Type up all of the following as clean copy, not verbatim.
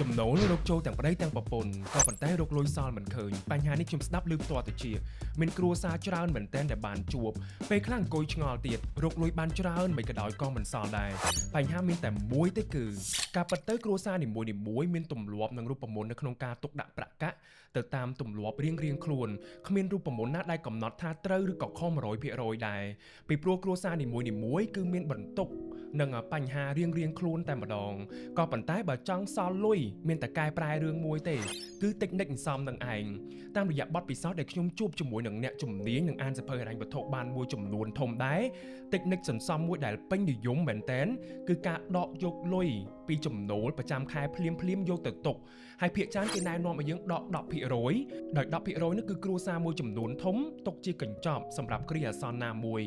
ចំណូលរកចូលទាំងប្តីទាំងប្រពន្ធក៏ប៉ុន្តែរកលុយសល់មិនឃើញបញ្ហានេះខ្ញុំស្ដាប់ឮផ្ទាល់ទៅជាមានគ្រួសារច្រើនមែនទែនដែលបានជួបពេលខ្លះអង្គុយឆ្ងល់ទៀតរកលុយបានច្រើនមិនក៏ដោយក៏មិនសល់ដែរបញ្ហាមានតែមួយទេគឺការប៉ັດទៅគ្រួសារនីមួយៗមានទម្លាប់និងរូបមន្តនៅក្នុងការទុកដាក់ប្រាក់កាក់ទៅតាមទម្លាប់រៀងៗខ្លួនគ្មានរូបមន្តណាដែលកំណត់ថាត្រូវឬក៏ខុស 100% ដែរពីព្រោះគ្រួសារនីមួយៗគឺមានបន្ទុកនិងបញ្ហារៀងៗខ្លួនតែម្ដងក៏ប៉ុន្តែបើចង់សល់លុយមានតែកែប្រែរឿងមួយទេគឺតិចនិចសន្សំនឹងឯងតាមរយៈបទពិសោធន៍ដែលខ្ញុំជួបជាមួយនឹងអ្នកជំនាញនិងអានសៀវភៅហិរញ្ញវត្ថុបានមួយចំនួនធំដែរតិចនិចសន្សំមួយដែលពេញនិយមមែនទែនគឺការដកយកលុយពីចំណូលប្រចាំខែភ្លាមយកទៅទុកហើយភាគច្រើនគេណែនាំឲ្យយើងដក 10% ដោយ 10% នោះគឺគ្រួសារមួយចំនួនធំទុកជាកញ្ចប់សម្រាប់គ្រាអាសន្នណាមួយ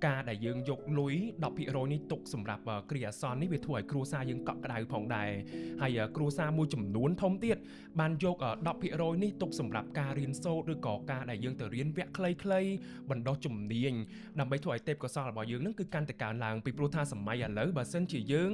ការដែលយើងយកលុយ 10% នេះទុកសម្រាប់គ្រាអាសន្ននេះវាធ្វើឲ្យគ្រួសារយើងកក់ក្ដៅផងដែរហើយគ្រួសារមួយចំនួនធំទៀតបានយក 10% នេះទុកសម្រាប់ការរៀនសូត្រឬក៏ការដែលយើងទៅរៀនវគ្គខ្លីៗបណ្ដុះជំនាញដើម្បីធ្វើឲ្យទេពកោសល្យរបស់យើងនឹងគឺកាន់តែកើនឡើងពីព្រោះថាសម័យឥឡូវបើសិនជាយើង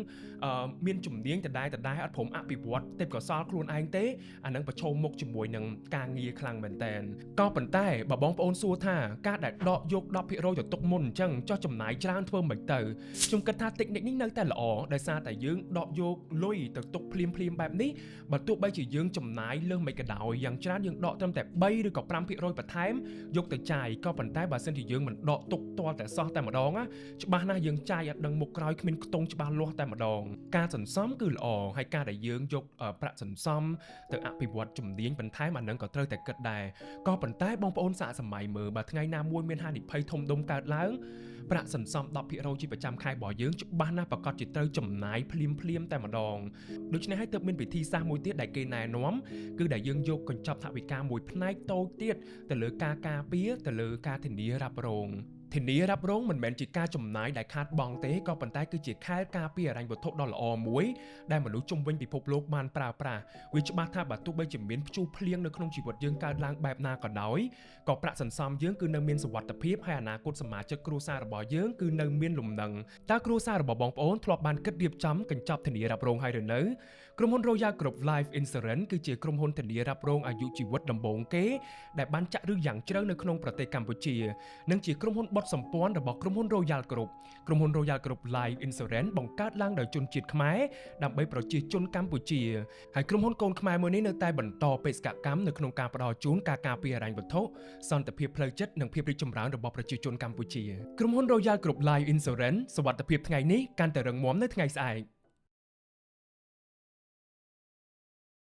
មានជំនាញដដែលអត់ព្រមអភិវឌ្ឍទេពកោសល្យខ្លួនឯងទេអានឹងប្រឈមមុខជាមួយនឹងការងារខ្លាំងមែនតើក៏ប៉ុន្តែបើបងប្អូនសួរថាការដែលដកយក 10% ទៅទុកមុនអញ្ចឹងចោះចំណាយច្រើនធ្វើមិនទៅខ្ញុំគិតថាតិចនិចនេះនៅតែល្អដោយសារតែយើងដកយកលុយទៅទុកភ្លាមបែបនេះបើទោះបីជាយើងចំណាយលើសមិនក៏ដោយយ៉ាងច្រើនយើងដកត្រឹមតែ3ឬក៏ 5% បន្ថែមយកទៅចាយក៏ប៉ុន្តែបើសិនជាយើងមិនដកទុកទាល់តែសោះតែម្ដងណាច្បាស់ណាស់យើងចាយអត់ដឹងមុខក្រោយគ្មានខ្ទង់ច្បាស់លាស់តែម្ដងការសន្សំគឺល្អហើយការដែលយើងយកប្រាក់សន្សំទៅអភិវឌ្ឍជំនាញបន្ថែមអានឹងក៏ត្រូវតែគិតដែរក៏ប៉ុន្តែបងប្អូនសាកសម័យមើលបើថ្ងៃណាមួយមានហានិភ័យធំដុំកើតឡើងប្រាក់សន្សំ 10% ជាប្រចាំខែរបស់យើងច្បាស់ណាស់ប្រកាសជាត្រូវចំណាយភ្លាមតែម្ដងដូច្នេះហើយទើបមានវិធីសាស្ត្រមួយទៀតដែលគេណែនាំគឺដែលយើងយកកញ្ចប់ថវិកាមួយផ្នែកតូចទៀតទៅលើការការពារទៅលើការធានារ៉ាប់រងធានារ៉ាប់រងមិនមែនជាការចំណាយដែលខាតបង់ទេក៏ប៉ុន្តែគឺជាខែលការពារហិរញ្ញវត្ថុដ៏ល្អមួយដែលមនុស្សជុំវិញពិភពលោកបានប្រើប្រាស់វាច្បាស់ថាបើទោះបីជាមានព្យុះភ្លៀងនៅក្នុងជីវិតយើងកើតឡើងបែបណាក៏ដោយក៏ប្រាក់សន្សំយើងគឺនៅមានសុវត្ថិភាពហើយអនាគតសមាជិកគ្រួសាររបស់យើងគឺនៅមានលំនឹងតើគ្រួសាររបស់បងប្អូនធ្លាប់បានគិតរៀបចំកញ្ចប់ធានារ៉ាប់រងហើយឬនៅក្រុមហ៊ុន Royal Group Life Insurance គឺជាក្រុមហ៊ុនធានារ៉ាប់រងអាយុជីវិតដំបូងគេដែលបានចាក់ឫសយ៉ាងជ្រៅនៅក្នុងប្រទេសកម្ពុជានិងជាក្រុមហ៊ុនបុតសម្ព័ន្ធរបស់ក្រុមហ៊ុន Royal Group ក្រុមហ៊ុន Royal Group Life Insurance បង្កើតឡើងដោយជនជាតិខ្មែរដើម្បីប្រជាជនកម្ពុជាហើយក្រុមហ៊ុនកូនខ្មែរមួយនេះនៅតែបន្តបេសកកម្មនៅក្នុងការផ្ដល់ជូនការការពារហិរញ្ញវត្ថុសន្តិភាពផ្លូវចិត្តនិងភាពរីកចម្រើនរបស់ប្រជាជនកម្ពុជាក្រុមហ៊ុន Royal Group Life Insurance សុវត្ថិភាពថ្ងៃនេះកាន់តែរឹងមាំនៅថ្ងៃស្អែក